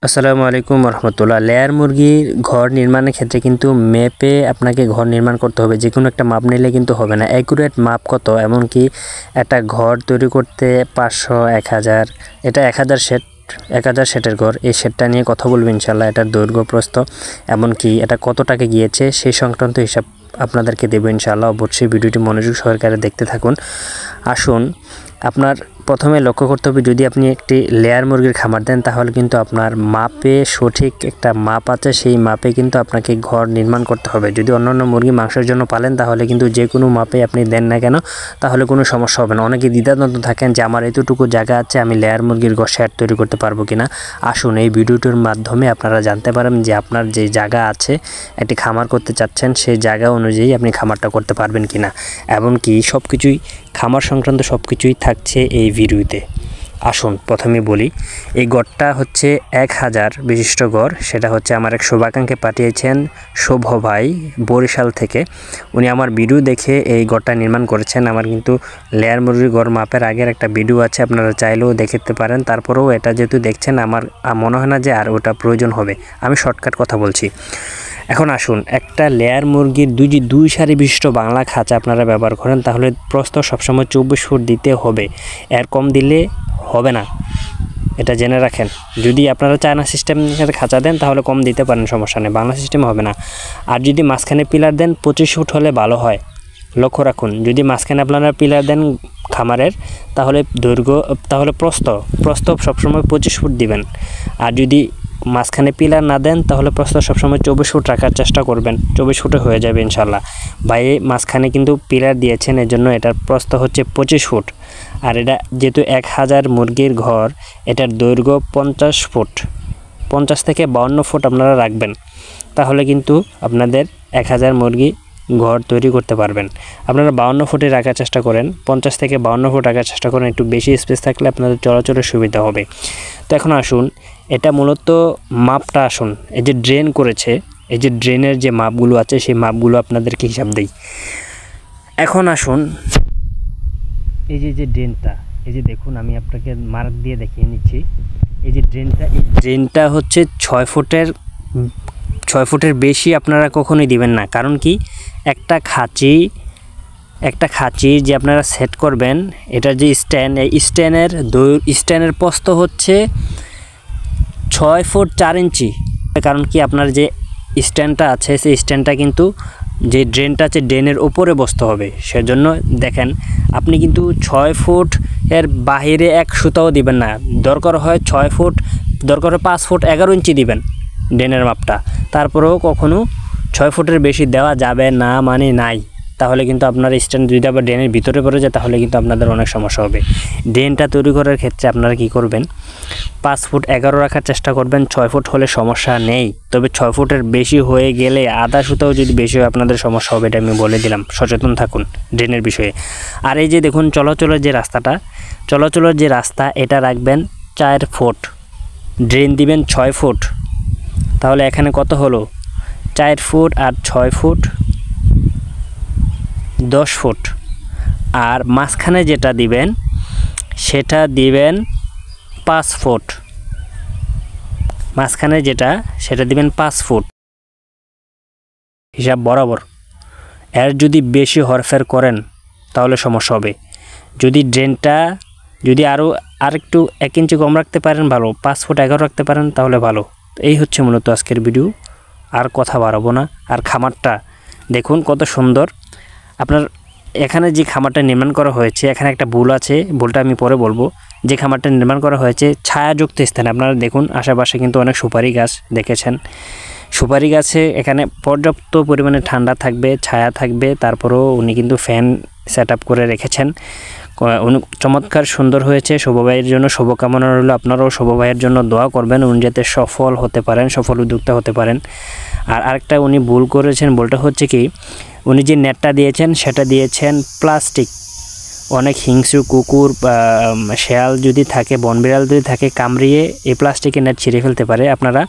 আসসালামু আলাইকুম রহমতুল্লাহ। লেয়ার মুরগির ঘর নির্মাণের ক্ষেত্রে কিন্তু ম্যাপে আপনাকে ঘর নির্মাণ করতে হবে। যে কোনো একটা মাপ নিলে কিন্তু হবে না। অ্যাকুরেট মাপ কত, এমনকি একটা ঘর তৈরি করতে 500, 1000, এটা 1000 সেটের ঘর। এই সেটটা নিয়ে কথা বলবো ইনশাল্লাহ। এটার দৈর্ঘ্য প্রস্থ এমনকি এটা কত টাকা গিয়েছে সেই সংক্রান্ত হিসাব আপনাদেরকে দেবো ইনশাআল্লাহ। অবশ্যই ভিডিওটি মনোযোগ সহকারে দেখতে থাকুন। আসুন, আপনার প্রথমে লক্ষ্য করতে হবে, যদি আপনি একটি লেয়ার মুরগির খামার দেন তাহলে কিন্তু আপনার মাপে সঠিক একটা মাপ আছে, সেই মাপে কিন্তু আপনাকে ঘর নির্মাণ করতে হবে। যদি অন্যান্য মুরগি মাংসের জন্য পালেন তাহলে কিন্তু যে কোনো মাপে আপনি দেন না কেন তাহলে কোনো সমস্যা হবে না। অনেকে দ্বিধাদ্বন্দ্ব থাকেন যে আমার এতটুকু জায়গা আছে, আমি লেয়ার মুরগির ঘর শেড তৈরি করতে পারবো কিনা। আসুন, এই ভিডিওটির মাধ্যমে আপনারা জানতে পারেন যে আপনার যে জায়গা আছে, একটি খামার করতে চাচ্ছেন, সেই জায়গা অনুযায়ী আপনি খামারটা করতে পারবেন কিনা, এমনকি সব কিছুই খামার সংক্রান্ত সব কিছুই থাকছে এই ভিডিওতে। আসুন প্রথমে বলি, এই গড়টা হচ্ছে 1000 বিশিষ্ট গড়। সেটা হচ্ছে আমার এক শুভাকাঙ্ক্ষী পাঠিয়েছেন, শুভ ভাই, বরিশাল থেকে। উনি আমার ভিডিও দেখে এই গড়টা নির্মাণ করেছেন। আমার কিন্তু লেয়ার মুরগির গড় মাপের আগের একটা ভিডিও আছে, আপনারা চাইলেও দেখতে পারেন। তারপরেও এটা যেহেতু দেখছেন, আমার মনে হয় না যে আর ওটা প্রয়োজন হবে। আমি শর্টকাট কথা বলছি। এখন আসুন, একটা লেয়ার মুরগির দুই সারি বিশিষ্ট বাংলা খাঁচা আপনারা ব্যবহার করেন তাহলে প্রস্থ সবসময় 24 ফুট দিতে হবে। এর কম দিলে হবে না, এটা জেনে রাখেন। যদি আপনারা চায়না সিস্টেমের খাঁচা দেন তাহলে কম দিতে পারেন, সমস্যা নেই, বাংলা সিস্টেমে হবে না। আর যদি মাঝখানে পিলার দেন 25 ফুট হলে ভালো হয়। লক্ষ্য রাখুন, যদি মাঝখানে আপনারা পিলার দেন খামারের তাহলে প্রস্থ সবসময় 25 ফুট দিবেন। আর যদি মাঝখানে পিলার না দেন তাহলে প্রস্থ সবসময় 24 ফুট রাখার চেষ্টা করবেন। 24 ফুটে হয়ে যাবে ইনশাল্লাহ। বাইরে মাঝখানে কিন্তু পিলার দিয়েছেন, এর জন্য এটার প্রস্থ হচ্ছে 25 ফুট। আর এটা যেহেতু 1000 মুরগির ঘর, এটার দৈর্ঘ্য 50 ফুট, 50 থেকে 52 ফুট আপনারা রাখবেন। তাহলে কিন্তু আপনাদের 1000 মুরগি ঘর তৈরি করতে পারবেন। আপনারা 52 ফুটে রাখার চেষ্টা করেন, 50 থেকে 52 ফুট রাখার চেষ্টা করেন। একটু বেশি স্পেস থাকলে আপনাদের চলাচলের সুবিধা হবে। তো এখন আসুন, এটা মূলত মাপটা আসুন, এই যে ড্রেন করেছে, এই যে ড্রেনের যে মাপগুলো আছে সেই মাপগুলো আপনাদেরকে হিসাব দেই। এখন আসুন, এই যে ড্রেনটা, এই যে দেখুন, আমি আপনাকে মার্ক দিয়ে দেখিয়ে নিচ্ছি। এই যে ড্রেনটা হচ্ছে 6 ফুটের বেশি আপনারা কখনোই দিবেন না। কারণ কি, একটা খাঁচি যে আপনারা সেট করবেন, এটার যে স্ট্যান্ড, এই স্ট্যান্ডের প্রস্থ হচ্ছে 6 ফুট 4 ইঞ্চি। কারণ কি, আপনার যে স্ট্যান্ডটা আছে সেই স্ট্যান্ডটা কিন্তু যে ড্রেনটা আছে ড্রেনের উপরে বসতে হবে। সেজন্য দেখেন, আপনি কিন্তু 6 ফুট এর বাহিরে এক সুতাও দিবেন না। দরকার হয় 6 ফুট, দরকার হয় 5 ফুট 11 ইঞ্চি দিবেন ড্রেনের মাপটা। তারপরেও কখনো 6 ফুটের বেশি দেওয়া যাবে না, মানে নাই। তাহলে কিন্তু আপনার স্ট্যান্ড যদি আবার ড্রেনের ভিতরে পড়ে যায় তাহলে কিন্তু আপনাদের অনেক সমস্যা হবে। ড্রেনটা তৈরি করার ক্ষেত্রে আপনারা কি করবেন, 5 ফুট 11 রাখার চেষ্টা করবেন। 6 ফুট হলে সমস্যা নেই, তবে 6 ফুটের বেশি হয়ে গেলে আধা সুতাও যদি বেশি হয় আপনাদের সমস্যা হবে। এটা আমি বলে দিলাম, সচেতন থাকুন ড্রেনের বিষয়ে। আর এই যে দেখুন, চলাচলের যে রাস্তা এটা রাখবেন 4 ফুট, ড্রেন দিবেন 6 ফুট। তাহলে এখানে কত হলো, 4 ফুট আর 6 ফুট 10 ফুট। আর মাঝখানে যেটা দিবেন সেটা দিবেন 5 ফুট, মাঝখানে সেটা দিবেন 5 ফুট হিসাব বরাবর। এর যদি বেশি হরফের করেন তাহলে সমস্যা হবে। যদি ড্রেনটা আরেকটু 1 ইঞ্চি কম রাখতে পারেন ভালো, 5 ফুট 11 রাখতে পারেন তাহলে ভালো। এই হচ্ছে মূলত আজকের ভিডিও, আর কথা বাড়াবো না। আর খামারটা দেখুন কত সুন্দর। আপনার এখানে যে খামারটা নির্মাণ করা হয়েছে, এখানে একটা ভুল আছে, ভুলটা আমি পরে বলবো। যে খামারটা নির্মাণ করা হয়েছে ছায়াযুক্ত স্থানে, আপনারা দেখুন আশেপাশে কিন্তু অনেক সুপারি গাছ দেখেছেন। সুপারি গাছে এখানে পর্যাপ্ত পরিমাণে ঠান্ডা থাকবে, ছায়া থাকবে। তারপরেও উনি কিন্তু ফ্যান সেট আপ করে রেখেছেন। উনি চমৎকার সুন্দর হয়েছে। শুভ ভাইয়ের জন্য শুভকামনা রইল। আপনারাও শুভ ভাইয়ের জন্য দোয়া করবেন, উনি যাতে সফল হতে পারেন, সফল উদ্যোক্তা হতে পারেন। আর আরেকটা উনি ভুল করেছেন, ভুলটা হচ্ছে কি, উনি যে নেটটা দিয়েছেন সেটা দিয়েছেন প্লাস্টিক। অনেক হিংস্র কুকুর বা শেয়াল যদি থাকে, বনবিড়াল যদি থাকে, কামড়িয়ে এই প্লাস্টিকের নেট ছিঁড়ে ফেলতে পারে। আপনারা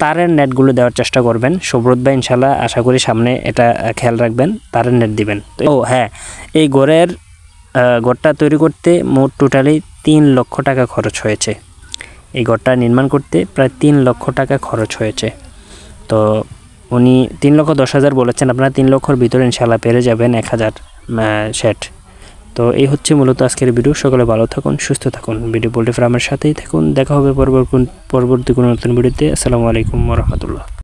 তারের নেটগুলো দেওয়ার চেষ্টা করবেন। সুব্রত ভাই ইনশাল্লাহ আশা করি সামনে এটা খেয়াল রাখবেন, তারের নেট দিবেন। ও হ্যাঁ, এই ঘরটা তৈরি করতে মোট টোটালি 3 লক্ষ টাকা খরচ হয়েছে। এই ঘরটা নির্মাণ করতে প্রায় 3 লক্ষ টাকা খরচ হয়েছে। তো উনি 3,10,000 বলেছেন, আপনারা 3 লক্ষর ভিতরে ইনশাআল্লাহ পেরে যাবেন 1000 শেড। তো এই হচ্ছে মূলত আজকের ভিডিও। সকলে ভালো থাকুন, সুস্থ থাকুন, ভিডিও পোল্ট্রি ফার্মের সাথেই থাকুন। দেখা হবে পরবর্তী কোনো নতুন ভিডিওতে। আসসালামু আলাইকুম ওয়া রাহমাতুল্লাহ।